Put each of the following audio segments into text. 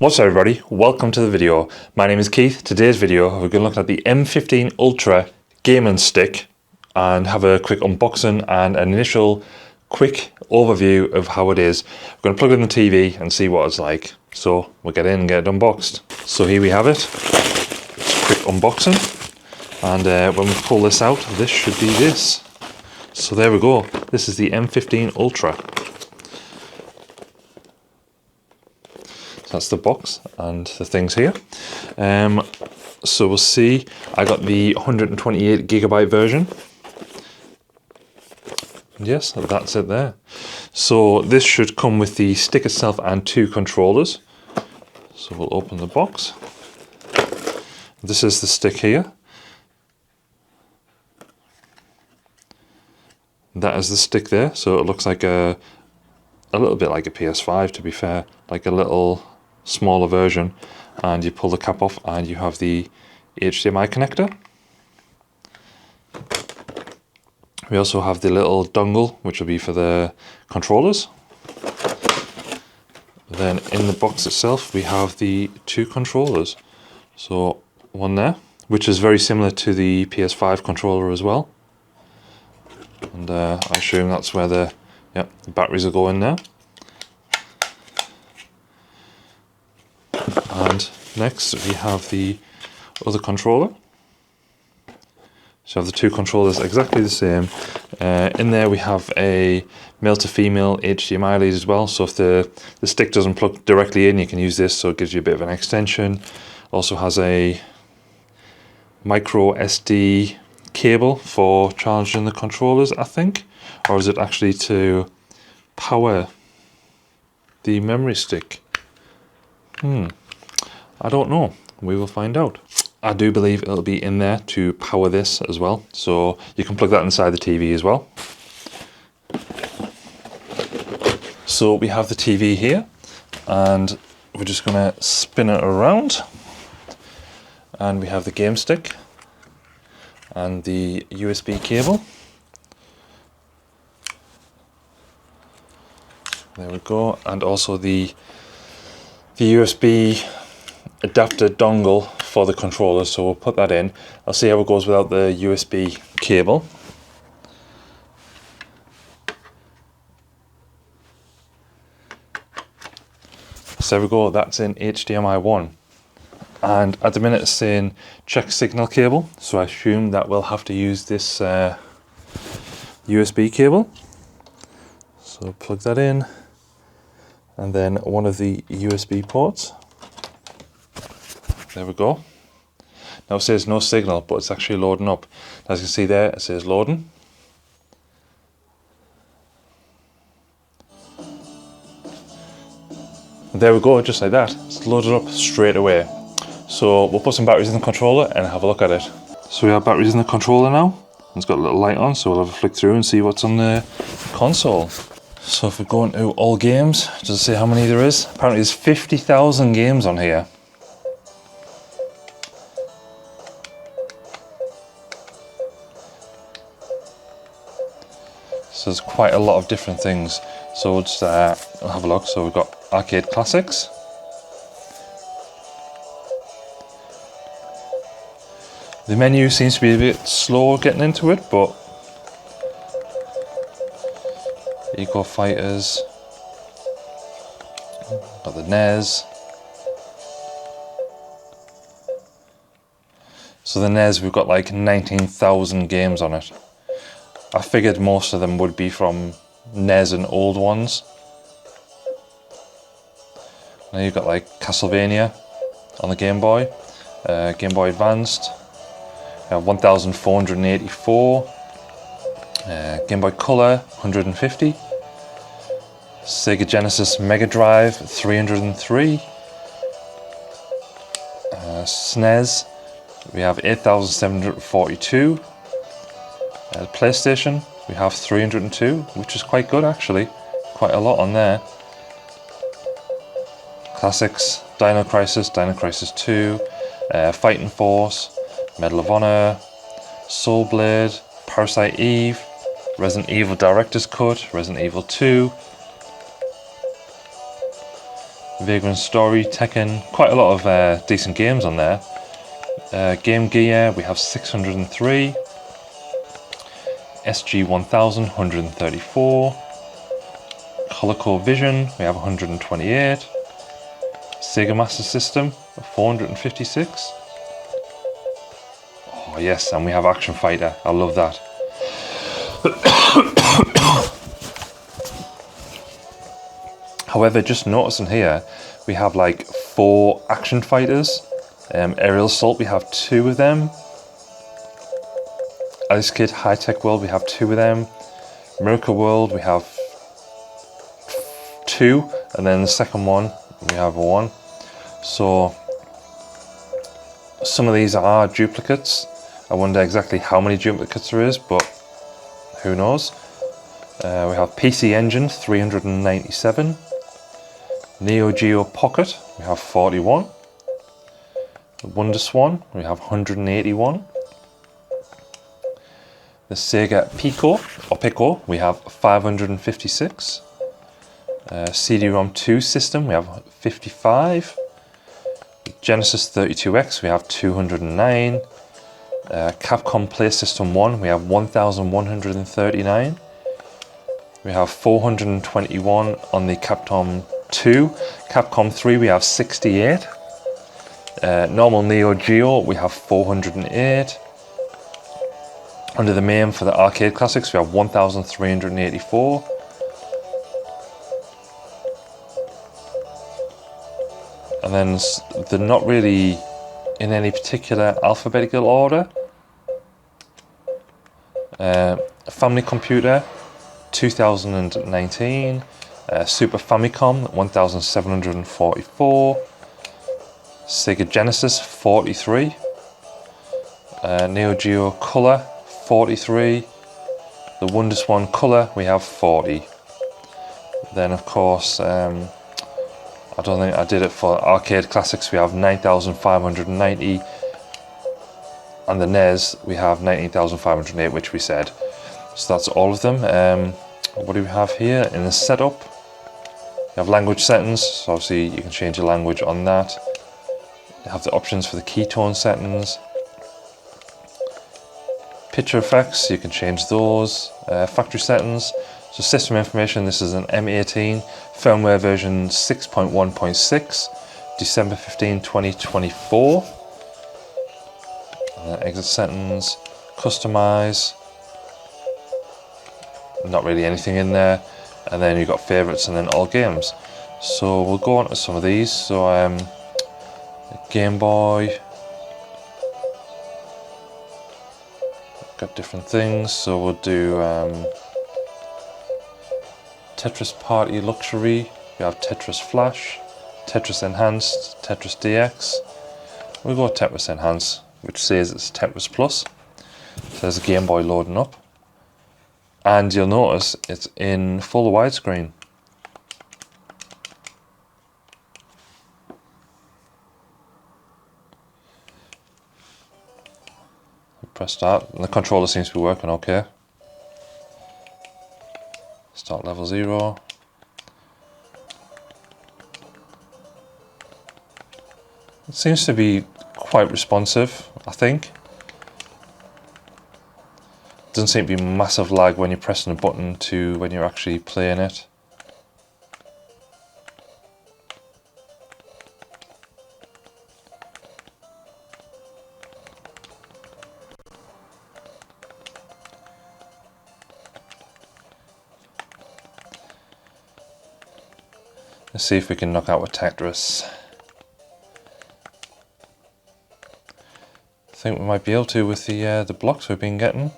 What's up everybody, welcome to the video. My name is Keith. Today's video we're going to look at the M15 Ultra gaming stick and have a quick unboxing and an initial quick overview of how it is. We're going to plug it in the TV and see what it's like. So we'll get in and get it unboxed. So here we have it. It's a quick unboxing, and when we pull this out, this should be this. So there we go. This is the M15 Ultra. That's the box and the things here. So we'll see, I got the 128GB version. Yes, that's it there. So this should come with the stick itself and two controllers. So we'll open the box. This is the stick here. That is the stick there. So it looks like a little bit like a PS5, to be fair, like a little smaller version, and you pull the cap off and you have the HDMI connector. We also have the little dongle, which will be for the controllers. Then in the box itself we have the two controllers. So one there, which is very similar to the PS5 controller as well, and I assume that's where the batteries will go in there. And next we have the other controller. So we have the two controllers exactly the same. In there we have a male to female HDMI lead as well. So if the stick doesn't plug directly in, you can use this, so it gives you a bit of an extension. Also has a micro SD cable for charging the controllers, I think. Or is it actually to power the memory stick? I don't know. We will find out. I do believe it'll be in there to power this as well. So you can plug that inside the TV as well. So we have the TV here, and we're just going to spin it around. And we have the game stick and the USB cable. There we go. And also the USB adapter dongle for the controller, so we'll put that in. I'll see how it goes without the USB cable. So there we go, that's in HDMI 1. And at the minute it's saying check signal cable, so I assume that we'll have to use this USB cable. So plug that in, and then one of the USB ports. There we go. Now it says no signal, but it's actually loading up. As you can see there, it says loading. And there we go, just like that. It's loaded up straight away. So we'll put some batteries in the controller and have a look at it. So we have batteries in the controller now. It's got a little light on, so we'll have a flick through and see what's on the console. So if we go into all games, does it say how many there is? Apparently there's 50,000 games on here. So there's quite a lot of different things. So we'll just we'll have a look. So we've got arcade classics. The menu seems to be a bit slow getting into it, but Eco Fighters, got the NES. So the NES, we've got like 19,000 games on it. I figured most of them would be from NES and old ones. Now you've got like Castlevania on the Game Boy, Game Boy Advanced, 1484, Game Boy Color 150, Sega Genesis Mega Drive 303, SNES we have 8742. PlayStation we have 302, which is quite good actually, quite a lot on there. Classics, Dino Crisis 2, Fighting Force, Medal of Honor, Soul Blade, Parasite Eve, Resident Evil Director's Cut, Resident Evil 2. Vagrant Story, Tekken, quite a lot of decent games on there. Game Gear, we have 603. SG 1000, 134. Coleco Vision, we have 128. Sega Master System, 456. Oh yes, and we have Action Fighter, I love that. However, just noticing here, we have like 4 Action Fighters. Aerial Assault, we have 2 of them. Ice Kid High Tech World, we have 2 of them. Miracle World, we have 2, and then the second one, we have 1. So, some of these are duplicates. I wonder exactly how many duplicates there is, but who knows. We have PC Engine, 397. Neo Geo Pocket, we have 41. Wonder Swan, we have 181. The Sega Pico, we have 556. CD-ROM 2 system, we have 55. Genesis 32X, we have 209. Capcom Play System 1, we have 1139. We have 421 on the Capcom 2. Capcom 3, we have 68. Normal Neo Geo, we have 408. Under the MAME for the arcade classics, we have 1384. And then they're not really in any particular alphabetical order. Family Computer, 2019. Super Famicom, 1744. Sega Genesis, 43. Neo Geo Color, 43. The Wonder Swan Color, we have 40. Then of course, I don't think I did it for arcade classics, we have 9590. And the NES, we have 19,508, which we said. So that's all of them. What do we have here in the setup? You have language settings, so obviously you can change your language on that. You have the options for the keytone settings. Picture effects, you can change those. Factory settings. So system information, this is an M18, firmware version 6.1.6, December 15, 2024. Exit settings, customize, not really anything in there. And then you've got favorites and then all games. So we'll go on to some of these. So Game Boy, got different things. So we'll do Tetris Party Luxury, we have Tetris Flash, Tetris Enhanced, Tetris DX. We'll go Tetris Enhanced, which says it's Tetris Plus. So there's a Game Boy loading up. And you'll notice it's in full widescreen. Press start, and the controller seems to be working okay. Start level 0. It seems to be quite responsive, I think. Doesn't seem to be massive lag when you're pressing a button to when you're actually playing it. Let's see if we can knock out with Tetris. I think we might be able to with the blocks we've been getting.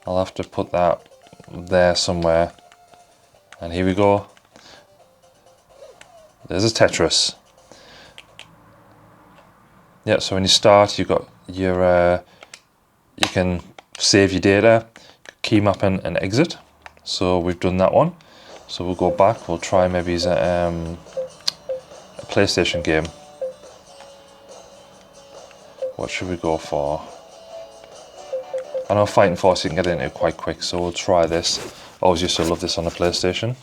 I'll have to put that there somewhere. And here we go. There's a Tetris. Yeah, so when you start, you've got your you can save your data, key mapping and exit. So we've done that one. So we'll go back, we'll try maybe a PlayStation game. What should we go for? I know Fighting Force you can get into quite quick, so we'll try this. Always used to love this on the PlayStation.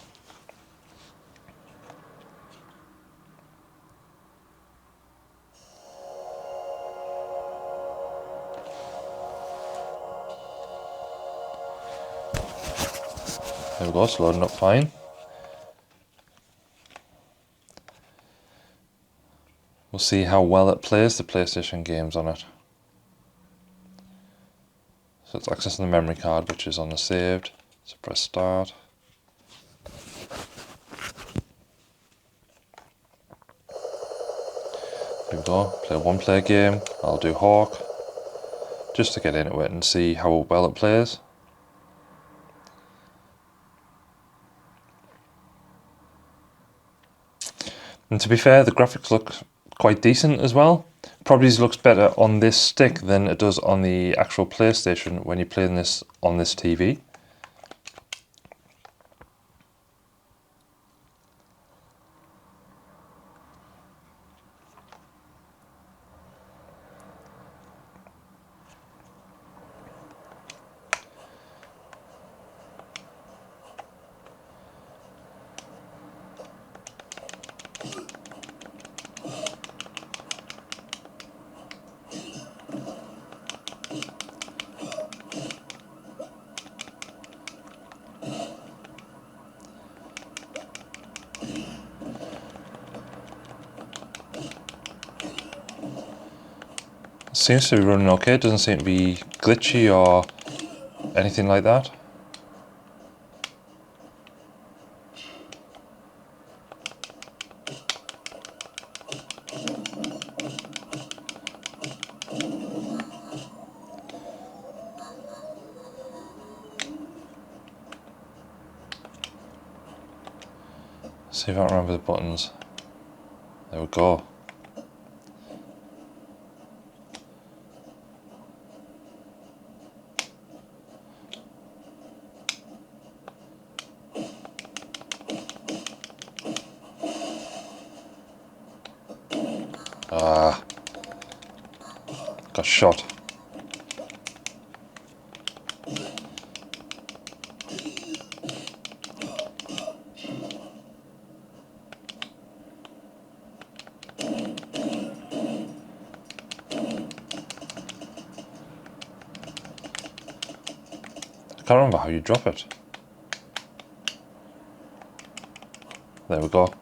There we go, it's loading up fine. We'll see how well it plays the PlayStation games on it. So it's accessing the memory card, which is on the saved. So press start. Here we go, play a one-player game. I'll do Hawk, just to get into it and see how well it plays. And to be fair, the graphics look quite decent as well. Probably looks better on this stick than it does on the actual PlayStation when you're playing this on this TV. Seems to be running okay, it doesn't seem to be glitchy or anything like that. See if I can remember the buttons. There we go. Ah, got shot. I can't remember how you drop it. There we go.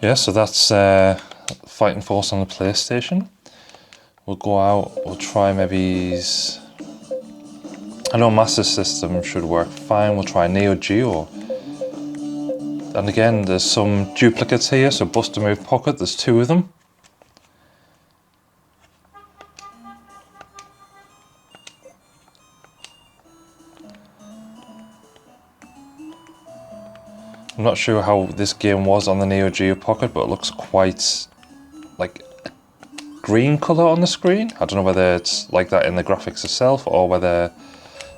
Yeah, so that's Fighting Force on the PlayStation. We'll go out, we'll try maybe... I know Master System should work fine, we'll try Neo Geo. And again, there's some duplicates here, so Bust a Move Pocket, there's 2 of them. I'm not sure how this game was on the Neo Geo Pocket, but it looks quite like a green colour on the screen. I don't know whether it's like that in the graphics itself or whether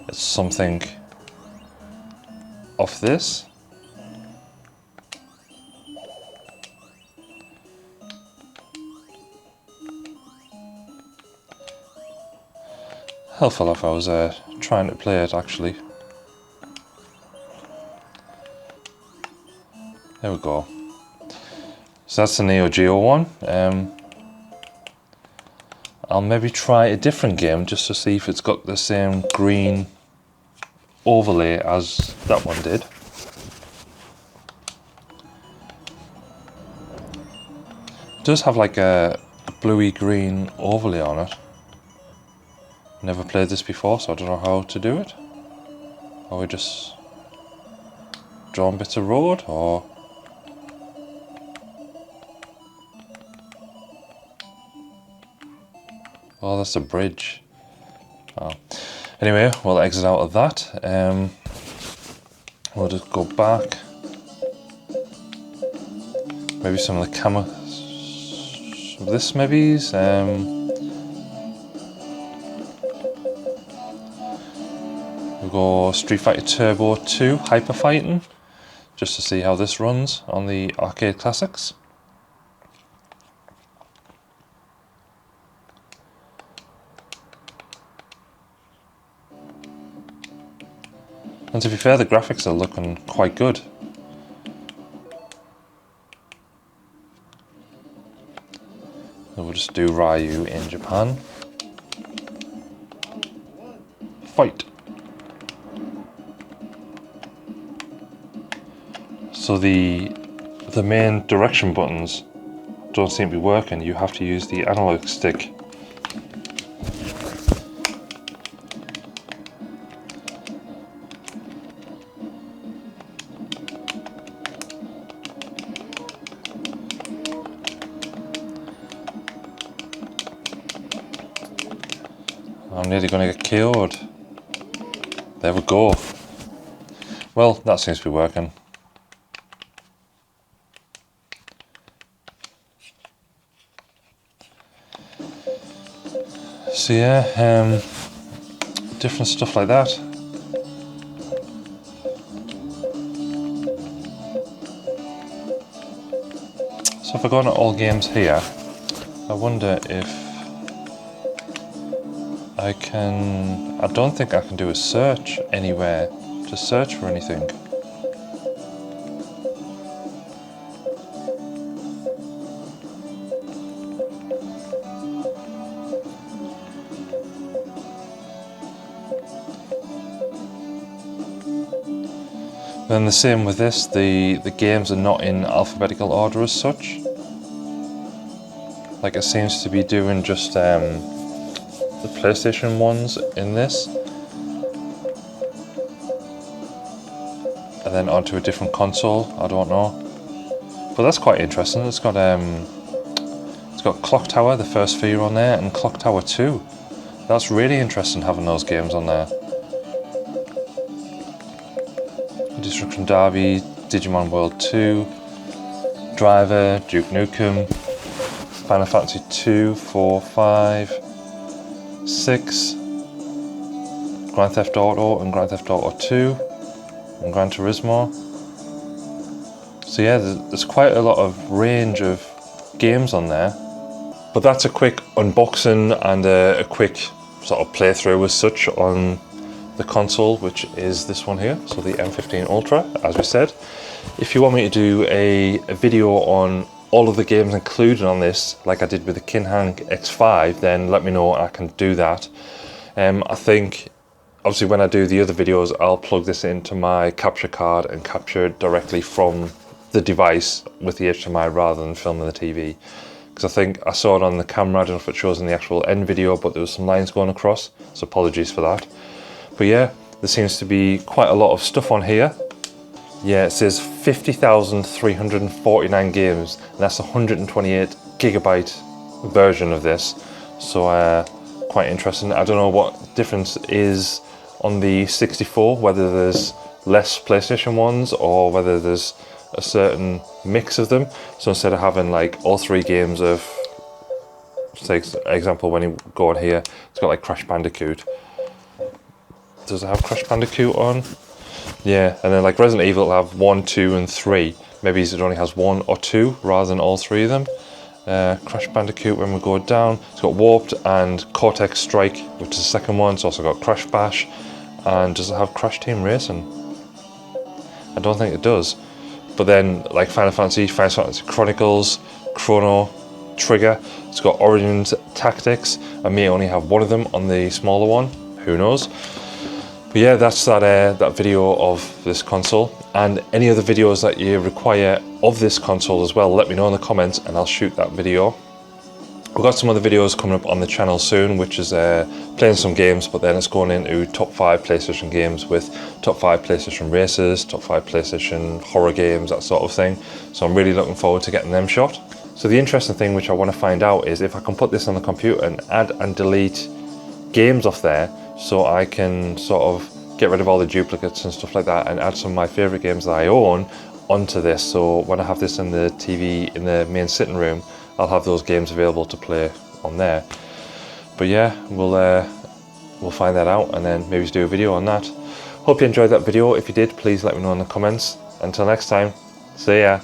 it's something off this. Helpful if I was trying to play it actually. There we go. So that's the Neo Geo one. I'll maybe try a different game just to see if it's got the same green overlay as that one did. It does have like a bluey green overlay on it. Never played this before, so I don't know how to do it. Are we just drawing bits of road, or... Oh, that's a bridge. Oh. Anyway, we'll exit out of that. We'll just go back. Maybe some of the camera. This maybe. We'll go Street Fighter Turbo 2 Hyper Fighting, just to see how this runs on the arcade classics. And to be fair, the graphics are looking quite good. So we'll just do Ryu in Japan. Fight! So the main direction buttons don't seem to be working. You have to use the analog stick. I'm nearly going to get KO'd. There we go. Well, that seems to be working. So yeah, different stuff like that. So if I go into all games here, I wonder if I can... I don't think I can do a search anywhere to search for anything. Then the same with this, the games are not in alphabetical order as such. Like it seems to be doing just the PlayStation ones in this. And then onto a different console, I don't know. But that's quite interesting. It's got Clock Tower, the first fear on there, and Clock Tower 2. That's really interesting having those games on there. Destruction Derby, Digimon World 2, Driver, Duke Nukem, Final Fantasy 2, 4, 5, 6, Grand Theft Auto and Grand Theft Auto 2, and Gran Turismo. So yeah, there's quite a lot of range of games on there. But that's a quick unboxing and a quick sort of playthrough as such on the console, which is this one here, so the M15 Ultra, as we said. If you want me to do a video on all of the games included on this, like I did with the Kinhang X5, then let me know and I can do that. I think, obviously when I do the other videos, I'll plug this into my capture card and capture it directly from the device with the HDMI rather than filming the TV. Because I think I saw it on the camera, I don't know if it shows in the actual end video, but there was some lines going across, so apologies for that. But yeah, there seems to be quite a lot of stuff on here. Yeah, it says 50,349 games, and that's a 128 gigabyte version of this. So quite interesting. I don't know what difference is on the 64, whether there's less PlayStation ones or whether there's a certain mix of them. So instead of having like all three games of, say example, when you go on here, it's got like Crash Bandicoot. Does it have Crash Bandicoot on? Yeah, and then like Resident Evil will have 1, 2 and 3. Maybe it only has 1 or 2 rather than all three of them. Crash Bandicoot, when we go down, it's got Warped and Cortex Strike, which is the second one. It's also got Crash Bash. And does it have Crash Team Racing? I don't think it does. But then like Final Fantasy Chronicles, Chrono Trigger, it's got Origins Tactics. I may only have one of them on the smaller one, who knows. But yeah, that's that video of this console, and any other videos that you require of this console as well, let me know in the comments and I'll shoot that video. We've got some other videos coming up on the channel soon, which is playing some games, but then it's going into top 5 PlayStation games with top 5 PlayStation races, top 5 PlayStation horror games, that sort of thing. So I'm really looking forward to getting them shot. So the interesting thing which I want to find out is if I can put this on the computer and add and delete games off there, so I can sort of get rid of all the duplicates and stuff like that and add some of my favourite games that I own onto this, so when I have this in the TV in the main sitting room, I'll have those games available to play on there. But yeah, we'll find that out and then maybe do a video on that. Hope you enjoyed that video. If you did, please let me know in the comments. Until next time, see ya.